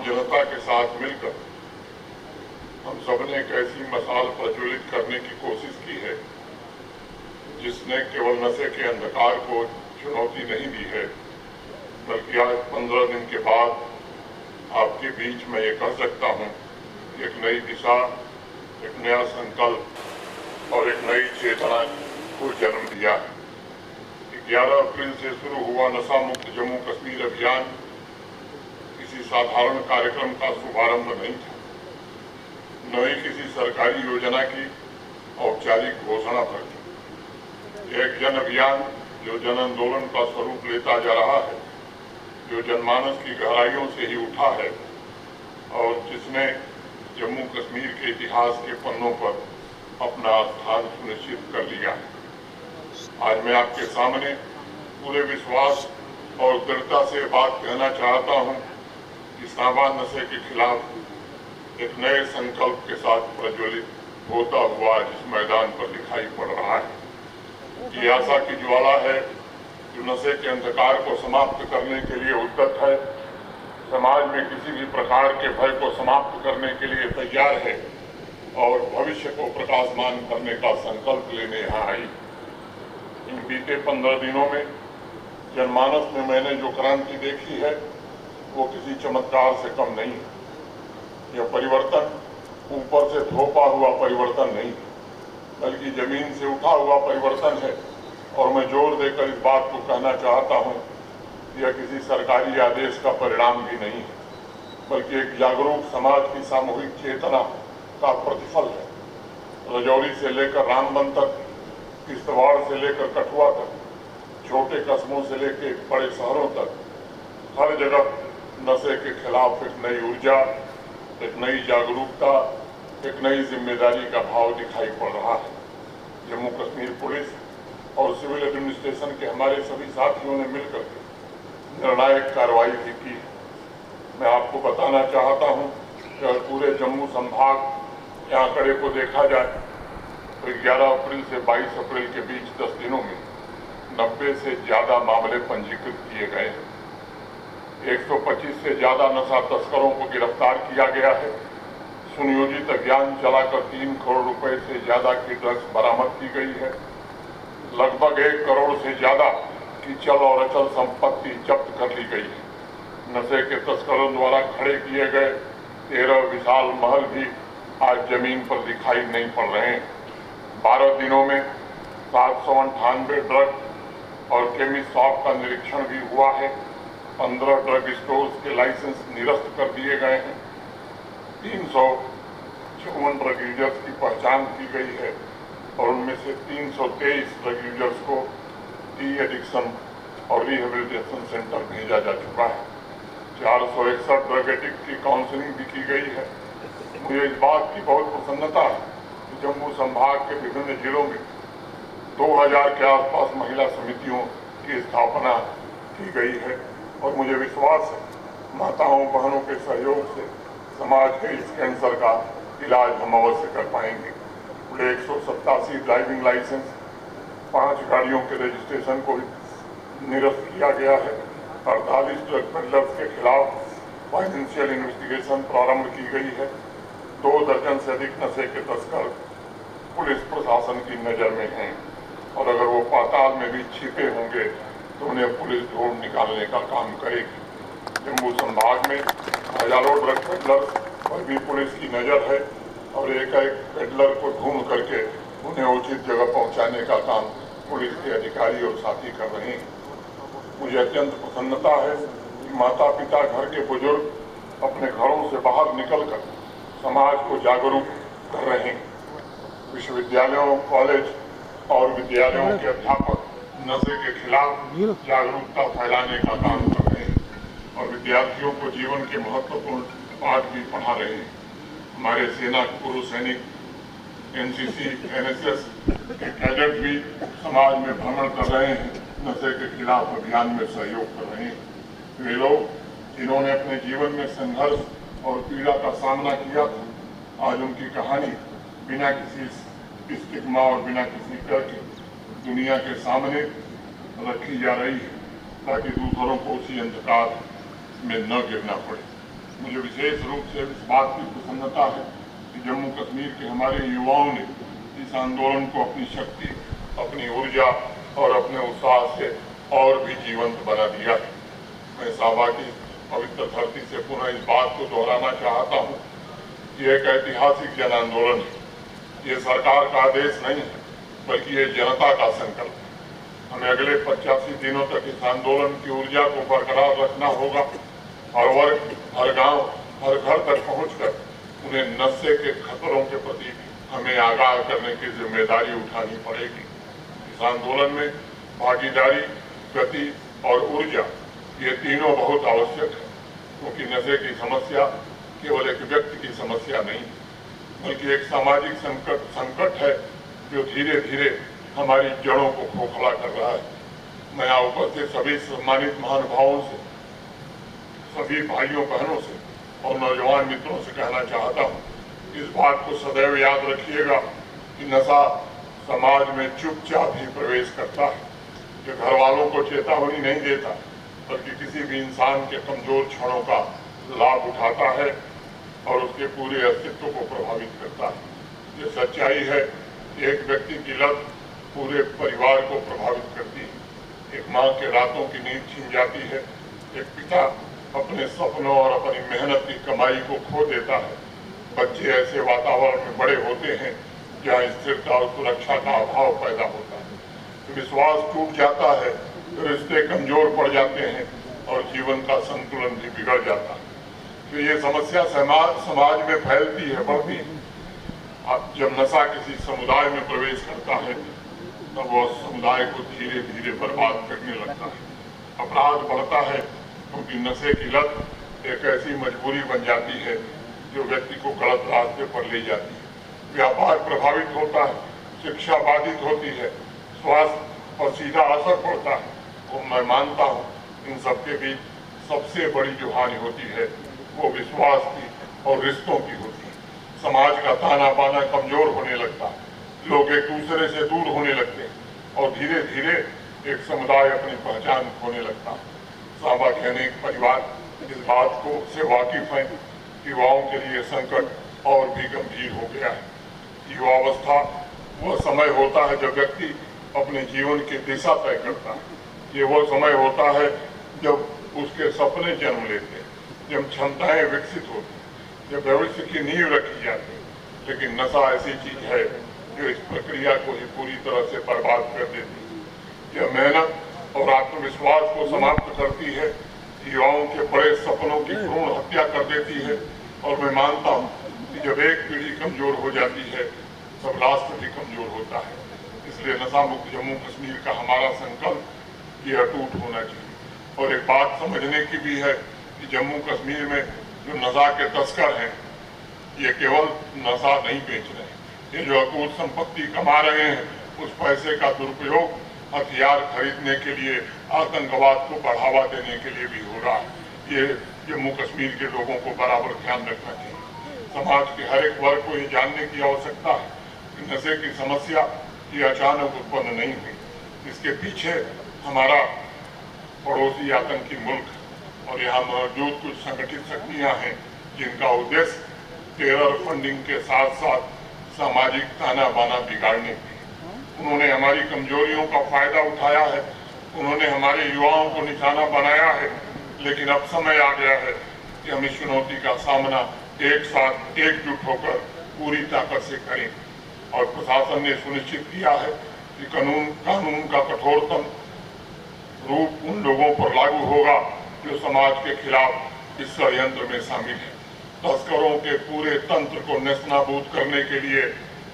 जनता के साथ मिलकर हम सबने एक ऐसी मसाल प्रज्वलित करने की कोशिश की है जिसने केवल नशे के अंधकार को चुनौती नहीं दी है, बल्कि आज 15 दिन के बाद आपके बीच में ये कह सकता हूँ, एक नई दिशा, एक नया संकल्प और एक नई चेतना को जन्म दिया है। 11 अप्रैल से शुरू हुआ नशा मुक्त जम्मू कश्मीर अभियान किसी साधारण कार्यक्रम का शुभारंभ नहीं था, न ही किसी सरकारी योजना की औपचारिक घोषणा पर थी। यह एक जन अभियान जो जन आंदोलन का स्वरूप लेता जा रहा है, जो जनमानस की गहराइयों से ही उठा है और जिसने जम्मू कश्मीर के इतिहास के पन्नों पर अपना स्थान सुनिश्चित कर लिया है। आज मैं आपके सामने पूरे विश्वास और दृढ़ता से बात कहना चाहता हूं कि सांबा नशे के खिलाफ एक नए संकल्प के साथ प्रज्वलित होता हुआ इस मैदान पर दिखाई पड़ रहा है। ये आशा की ज्वाला है जो नशे के अंधकार को समाप्त करने के लिए उद्यत है, समाज में किसी भी प्रकार के भय को समाप्त करने के लिए तैयार है और भविष्य को प्रकाशमान करने का संकल्प लेने यहाँ आई। इन बीते 15 दिनों में जनमानस में मैंने जो क्रांति देखी है वो किसी चमत्कार से कम नहीं है। यह परिवर्तन ऊपर से थोपा हुआ परिवर्तन नहीं, बल्कि जमीन से उठा हुआ परिवर्तन है। और मैं जोर देकर इस बात को कहना चाहता हूँ, यह किसी सरकारी आदेश का परिणाम भी नहीं है, बल्कि एक जागरूक समाज की सामूहिक चेतना का प्रतिफल है। रजौरी से लेकर रामबन तक, किश्तवाड़ से लेकर कठुआ तक, छोटे कस्बों से लेकर बड़े शहरों तक, हर जगह नशे के खिलाफ एक नई ऊर्जा, एक नई जागरूकता, एक नई जिम्मेदारी का भाव दिखाई पड़ रहा है। जम्मू कश्मीर पुलिस और सिविल एडमिनिस्ट्रेशन के हमारे सभी साथियों ने मिलकर निर्णायक कार्रवाई भी की है। मैं आपको बताना चाहता हूं कि अगर पूरे जम्मू संभाग के आंकड़े को देखा जाए तो 11 अप्रैल से 22 अप्रैल के बीच 10 दिनों में 90 से ज्यादा मामले पंजीकृत किए गए हैं। 125 से ज्यादा नशा तस्करों को गिरफ्तार किया गया है। सुनियोजित अभियान चलाकर 3 करोड़ रुपए से ज्यादा की ड्रग्स बरामद की गई है। लगभग 1 करोड़ से ज्यादा की चल और अचल संपत्ति जब्त कर ली गई है। नशे के तस्करों द्वारा खड़े किए गए 13 विशाल महल भी आज जमीन पर दिखाई नहीं पड़ रहे हैं। 12 दिनों में 798 ड्रग और केमिस्ट शॉप का निरीक्षण भी हुआ है। 15 ड्रग स्टोर्स के लाइसेंस निरस्त कर दिए गए हैं। 354 ड्रग यूजर्स की पहचान की गई है और उनमें से 323 ड्रग यूजर्स को डी एडिक्शन और रिहेबिलिटेशन सेंटर भेजा जा चुका है। 461 ड्रग एडिक्ट की काउंसलिंग भी की गई है। मुझे इस बात की बहुत प्रसन्नता है कि जम्मू संभाग के विभिन्न जिलों में 2000 के आसपास महिला समितियों की स्थापना की गई है और मुझे विश्वास है माताओं बहनों के सहयोग से समाज के इस कैंसर का इलाज हम अवश्य कर पाएंगे। पूरे 187 ड्राइविंग लाइसेंस, 5 गाड़ियों के रजिस्ट्रेशन को निरस्त किया गया है। 48 ड्रग पेडलर्स के खिलाफ फाइनेंशियल इन्वेस्टिगेशन प्रारंभ की गई है। 2 दर्जन से अधिक नशे के तस्कर पुलिस प्रशासन की नजर में हैं और अगर वो पाताल में भी छिपे होंगे तो उन्हें पुलिस ढूंढ निकालने का काम करेगी। जम्मू संभाग में हजारों ड्रग पेडलर्स पर भी पुलिस की नजर है और एक पेडलर को ढूंढ करके उन्हें उचित जगह पहुंचाने का काम पुलिस के अधिकारी और साथी कर रहे हैं। मुझे अत्यंत प्रसन्नता है कि माता पिता, घर के बुजुर्ग अपने घरों से बाहर निकलकर समाज को जागरूक कर रहे हैं। विश्वविद्यालयों, कॉलेज और विद्यालयों के अध्यापक नशे के खिलाफ जागरूकता फैलाने का काम कर रहे हैं और विद्यार्थियों को जीवन के महत्वपूर्ण पाठ भी पढ़ा रहे हैं। हमारे सेना के पूर्व सैनिक, एनसीसी, एनएसएस के कैडेट भी समाज में भ्रमण कर रहे हैं, नशे के खिलाफ अभियान में सहयोग कर रहे हैं। वे लोग जिन्होंने अपने जीवन में संघर्ष और पीड़ा का सामना किया था, आज उनकी कहानी बिना किसी स्टिग्मा और बिना किसी डर के दुनिया के सामने रखी जा रही है ताकि दूसरों को उसी अंधकार में न गिरना पड़े। मुझे विशेष रूप से इस बात की प्रसन्नता है कि जम्मू कश्मीर के हमारे युवाओं ने इस आंदोलन को अपनी शक्ति, अपनी ऊर्जा और अपने उत्साह से और भी जीवंत बना दिया है। मैं साहबा की पवित्र धरती से पुनः इस बात को दोहराना चाहता हूँ कि एक ऐतिहासिक जन आंदोलन है। ये सरकार का आदेश नहीं है, बल्कि ये जनता का संकल्प है। हमें अगले 85 दिनों तक इस आंदोलन की ऊर्जा को बरकरार रखना होगा। हर वर्ग, हर गांव, हर घर तक पहुंचकर उन्हें नशे के खतरों के प्रति हमें आगाह करने की जिम्मेदारी उठानी पड़ेगी। इस आंदोलन में भागीदारी, गति और ऊर्जा, ये तीनों बहुत आवश्यक है, क्योंकि नशे की समस्या केवल एक व्यक्ति की समस्या नहीं, बल्कि एक सामाजिक संकट है जो धीरे धीरे हमारी जड़ों को खोखला कर रहा है। मैं यहाँ उपस्थित सभी सम्मानित महानुभावों से, सभी भाइयों बहनों से और नौजवान मित्रों से कहना चाहता हूँ, इस बात को सदैव याद रखिएगा कि नशा समाज में चुपचाप ही प्रवेश करता है। जो घर वालों को चेतावनी नहीं देता, बल्कि किसी भी इंसान के कमजोर क्षणों का लाभ उठाता है और उसके पूरे अस्तित्व को प्रभावित करता है। ये सच्चाई है कि एक व्यक्ति की लत पूरे परिवार को प्रभावित करती है। एक माँ के रातों की नींद छीन जाती है। एक पिता अपने सपनों और अपनी मेहनत की कमाई को खो देता है। बच्चे ऐसे वातावरण में बड़े होते हैं जहाँ स्थिरता और सुरक्षा का अभाव पैदा होता है। विश्वास टूट जाता है, रिश्ते कमजोर पड़ जाते हैं और जीवन का संतुलन भी बिगड़ जाता है। तो ये समस्या समाज में फैलती है, बढ़ती है। अब जब नशा किसी समुदाय में प्रवेश करता है, तब वह समुदाय को धीरे धीरे बर्बाद करने लगता है। अपराध बढ़ता है, क्योंकि नशे की लत एक ऐसी मजबूरी बन जाती है जो व्यक्ति को गलत रास्ते पर ले जाती है। व्यापार प्रभावित होता है, शिक्षा बाधित होती है, स्वास्थ्य पर सीधा असर पड़ता है। और मैं मानता हूँ इन सबके बीच सबसे बड़ी जो हानि होती है वो विश्वास की और रिश्तों की होती है। समाज का ताना बाना कमजोर होने लगता है, लोग एक दूसरे से दूर होने लगते हैं और धीरे धीरे एक समुदाय अपनी पहचान खोने लगता है। साहबा के अनेक परिवार इस बात को से वाकिफ हैं कि युवाओं के लिए संकट और भी गंभीर हो गया है। युवावस्था वह समय होता है जब व्यक्ति अपने जीवन की दिशा तय करता है। ये वो समय होता है जब उसके सपने जन्म लेते हैं, जब क्षमताएं विकसित होती हैं, जब भविष्य की नींव रखी जाती है। लेकिन नशा ऐसी चीज है जो इस प्रक्रिया को ही पूरी तरह से बर्बाद कर देती है। यह मेहनत और आत्मविश्वास को समाप्त करती है, युवाओं के बड़े सपनों की भ्रूण हत्या कर देती है। और मैं मानता हूँ कि जब एक पीढ़ी कमजोर हो जाती है, तब राष्ट्र भी कमजोर होता है। इसलिए नशा मुक्त जम्मू कश्मीर का हमारा संकल्प ये अटूट होना चाहिए। और एक बात समझने की भी है कि जम्मू कश्मीर में जो नशा के तस्कर हैं, ये केवल नशा नहीं बेच रहे हैं, ये जो अकूत संपत्ति कमा रहे हैं, उस पैसे का दुरुपयोग हथियार खरीदने के लिए, आतंकवाद को बढ़ावा देने के लिए भी हो रहा है। ये जम्मू कश्मीर के लोगों को बराबर ध्यान रखना चाहिए। समाज के हर एक वर्ग को ये जानने की आवश्यकता है कि नशे की समस्या ये अचानक उत्पन्न नहीं हुई। इसके पीछे हमारा पड़ोसी आतंकी मुल्क और यहाँ मौजूद कुछ संगठित शक्तियाँ हैं जिनका उद्देश्य टेरर फंडिंग के साथ साथ सामाजिक ताना बाना बिगाड़ने की। उन्होंने हमारी कमजोरियों का फायदा उठाया है, उन्होंने हमारे युवाओं को निशाना बनाया है। लेकिन अब समय आ गया है कि हम इस चुनौती का सामना एक साथ एकजुट होकर पूरी ताकत से करें। और प्रशासन ने सुनिश्चित किया है कि कानून का कठोरतम रूप उन लोगों पर लागू होगा जो समाज के खिलाफ इस षड्यंत्र में शामिल है। तस्करों के पूरे तंत्र को नेस्तनाबूद करने के लिए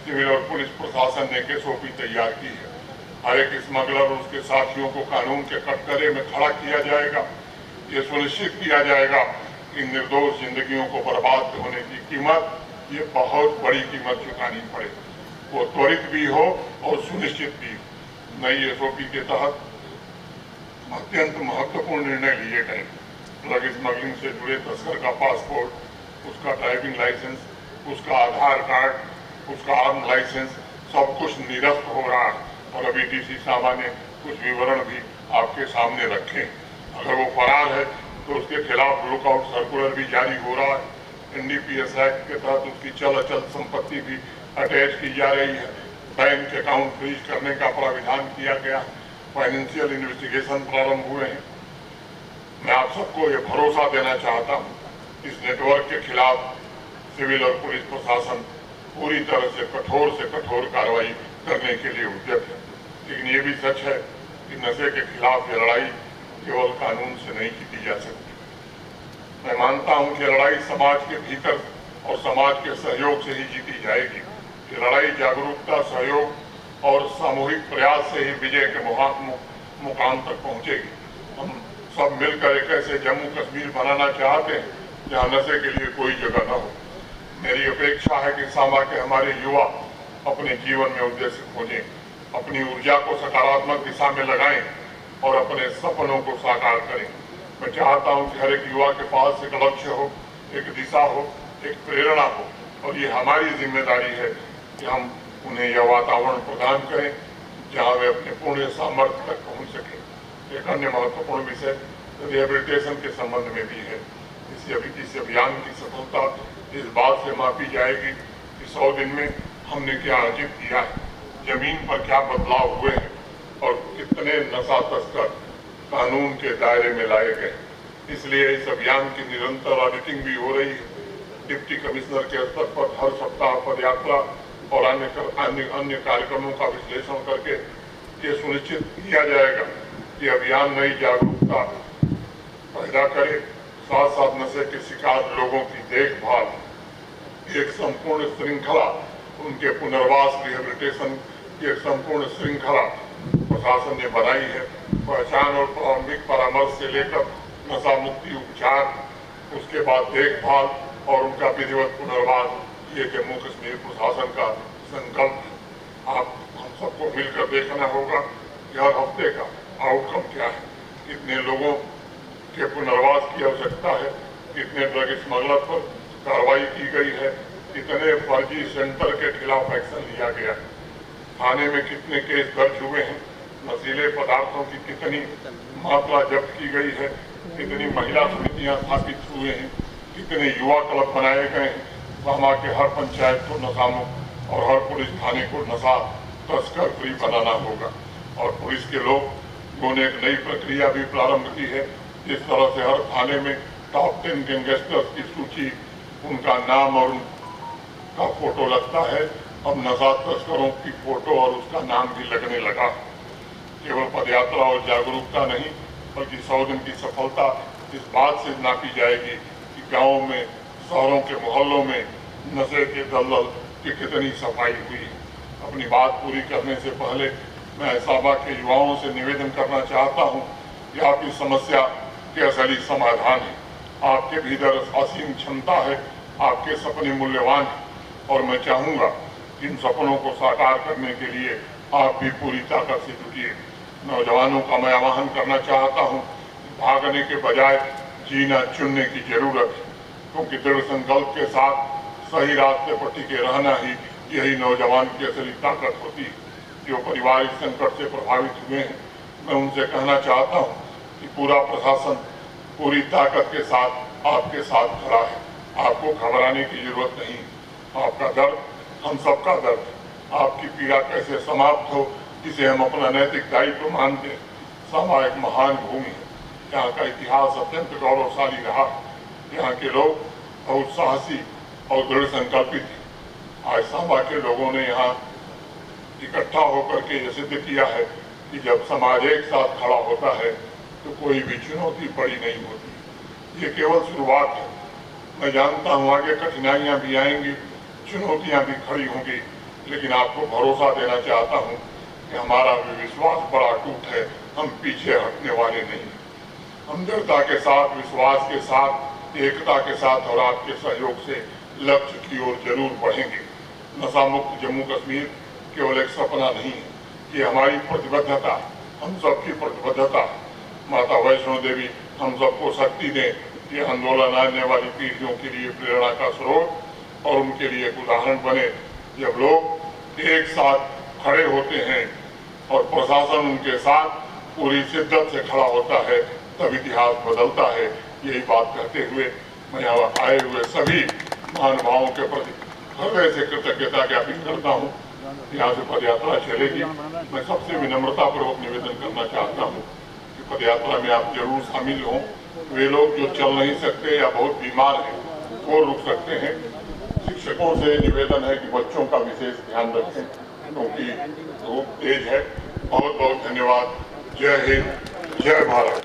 सिविल और पुलिस प्रशासन ने एसओपी तैयार की है। हर एक स्मगलर और उसके साथियों को कानून के कटघरे में खड़ा किया जाएगा। ये सुनिश्चित किया जाएगा कि निर्दोष जिंदगियों को बर्बाद होने की कीमत, ये बहुत बड़ी कीमत चुकानी पड़े, वो त्वरित भी हो और सुनिश्चित भी हो। नई एसओपी के तहत अत्यंत महत्वपूर्ण निर्णय लिए गए। ड्रग स्मगलिंग से जुड़े तस्कर का पासपोर्ट, उसका ड्राइविंग लाइसेंस, उसका आधार कार्ड, उसका आर्म लाइसेंस, सब कुछ निरस्त हो रहा है। और अभी डीसी साहबा ने कुछ विवरण भी आपके सामने रखे। अगर वो फरार है तो उसके खिलाफ लुकआउट सर्कुलर भी जारी हो रहा है। NDPS एक्ट के तहत उसकी चल अचल संपत्ति भी अटैच की जा रही है। बैंक अकाउंट फ्रीज करने का प्राविधान किया गया। फाइनेंशियल इन्वेस्टिगेशन प्रारंभ हुए हैं। मैं आप सबको ये भरोसा देना चाहता हूँ, इस नेटवर्क के खिलाफ सिविल और पुलिस प्रशासन पूरी तरह से कठोर कार्रवाई करने के लिए उद्यत है। लेकिन ये भी सच है कि नशे के खिलाफ ये लड़ाई केवल कानून से नहीं जीती जा सकती। मैं मानता हूं कि लड़ाई समाज के भीतर और समाज के सहयोग से ही जीती जाएगी। ये लड़ाई जागरूकता, सहयोग और सामूहिक प्रयास से ही विजय के मुकाम तक पहुंचेगी। हम सब मिलकर एक ऐसे जम्मू कश्मीर बनाना चाहते हैं जहां नशे के लिए कोई जगह न हो। मेरी अपेक्षा है कि सांबा के हमारे युवा अपने जीवन में उद्देश्य खोजें, अपनी ऊर्जा को सकारात्मक दिशा में लगाएं और अपने सपनों को साकार करें। मैं चाहता हूं कि हर एक युवा के पास एक लक्ष्य हो, एक दिशा हो, एक प्रेरणा हो, और ये हमारी जिम्मेदारी है कि हम उन्हें यह वातावरण प्रदान करें जहां वे अपने पूर्ण सामर्थ्य तक पहुंच सकें। एक अन्य महत्वपूर्ण विषय रिहेबिलिटेशन के संबंध में भी है। इस अभियान की सफलता इस बात से मापी जाएगी कि 100 दिन में हमने क्या अर्जित किया है, जमीन पर क्या बदलाव हुए हैं और कितने नशा तस्कर कानून के दायरे में लाए गए। इसलिए इस अभियान की निरंतर ऑडिटिंग भी हो रही है। डिप्टी कमिश्नर के स्तर पर हर सप्ताह पदयात्रा और अन्य कार्यक्रमों का विश्लेषण करके ये सुनिश्चित किया जाएगा कि अभियान नई जागरूकता पैदा करे, साथ साथ नशे के शिकार लोगों की देखभाल, एक संपूर्ण श्रृंखला, उनके पुनर्वास रिहेबिलिटेशन की एक संपूर्ण श्रृंखला प्रशासन ने बनाई है। पहचान और प्रारंभिक परामर्श से लेकर नशा मुक्ति उपचार, उसके बाद देखभाल और उनका विधिवत पुनर्वास, ये जम्मू कश्मीर प्रशासन का संकल्प है। आप हम सबको मिलकर देखना होगा कि हर हफ्ते का आउटकम क्या है, कितने लोगों के पुनर्वास की आवश्यकता है, कितने ड्रग स्मगलर पर कार्रवाई की गई है, कितने फर्जी सेंटर के खिलाफ एक्शन लिया गया है, थाने में कितने केस दर्ज हुए हैं, नशीले पदार्थों की कितनी मात्रा जब्त की गई है, कितनी महिला समितियां स्थापित हुए हैं, कितने युवा क्लब बनाए गए हैं। सांबा के हर पंचायत को नशामुक्त और हर पुलिस थाने को नशा तस्कर फ्री बनाना होगा। और पुलिस के लोगों ने एक नई प्रक्रिया भी प्रारंभ की है। जिस तरह से हर थाने में टॉप 10 गैंगस्टर्स की सूची, उनका नाम और उनका फोटो लगता है, अब नशा तस्करों की फोटो और उसका नाम भी लगने लगा। केवल पदयात्रा और जागरूकता नहीं, बल्कि 100 दिन की सफलता इस बात से नापी जाएगी कि गाँव में, शहरों के मोहल्लों में नशे के दलदल की कितनी सफाई हुई। अपनी बात पूरी करने से पहले मैं सांबा के युवाओं से निवेदन करना चाहता हूं कि आपकी समस्या के असली समाधान है। आपके भीतर असीम क्षमता है, आपके सपने मूल्यवान हैं, और मैं चाहूंगा कि इन सपनों को साकार करने के लिए आप भी पूरी ताकत से जुटिए। नौजवानों का मैं आह्वान करना चाहता हूं, भागने के बजाय जीना चुनने की जरूरत है, क्योंकि दृढ़ संकल्प के साथ सही रास्ते पर टिके रहना ही यही नौजवान की असली ताकत होती है। जो परिवार इस संकट से प्रभावित हुए हैं, मैं उनसे कहना चाहता हूं कि पूरा प्रशासन पूरी ताकत के साथ आपके साथ खड़ा है। आपको घबराने की जरूरत नहीं। आपका दर्द हम सबका दर्द है। आपकी पीड़ा कैसे समाप्त हो, इसे हम अपना नैतिक दायित्व मानते हैं। सांबा एक महान भूमि है, यहाँ का इतिहास अत्यंत गौरवशाली रहा। यहाँ के लोग बहुत साहसी और दृढ़ संकल्पित हैं। आज सांबा के लोगों ने यहाँ इकट्ठा होकर के ये सिद्ध किया है कि जब समाज एक साथ खड़ा होता है तो कोई भी चुनौती बड़ी नहीं होती। ये केवल शुरुआत है। मैं जानता हूँ आगे कठिनाइयाँ भी आएंगी, चुनौतियाँ भी खड़ी होंगी, लेकिन आपको भरोसा देना चाहता हूँ कि हमारा भी विश्वास बड़ा अटूट है। हम पीछे हटने वाले नहीं। हम दृढ़ता के साथ, विश्वास के साथ, एकता के साथ और आपके सहयोग से लक्ष्य की ओर जरूर बढ़ेंगे। नशा मुक्त जम्मू कश्मीर केवल एक सपना नहीं है, ये हमारी प्रतिबद्धता, हम सबकी प्रतिबद्धता। माता वैष्णो देवी हम सबको शक्ति दें, ये आंदोलन आने वाली पीढ़ियों के लिए प्रेरणा का स्रोत और उनके लिए एक उदाहरण बने। जब लोग एक साथ खड़े होते हैं और प्रशासन उनके साथ पूरी शिद्दत से खड़ा होता है, तब इतिहास बदलता है। यही बात कहते हुए मैं यहाँ आए हुए सभी महानुभावों के प्रति हृदय से कृतज्ञता ज्ञापित करता हूँ। यहाँ से पदयात्रा चलेगी। मैं सबसे विनम्रता पूर्वक निवेदन करना चाहता हूँ कि पदयात्रा में आप जरूर शामिल हों। वे लोग जो चल नहीं सकते या बहुत बीमार हैं वो रुक सकते हैं। शिक्षकों से निवेदन है कि बच्चों का विशेष ध्यान रखें क्योंकि धूप तेज है। बहुत बहुत धन्यवाद। जय हिंद, जय भारत।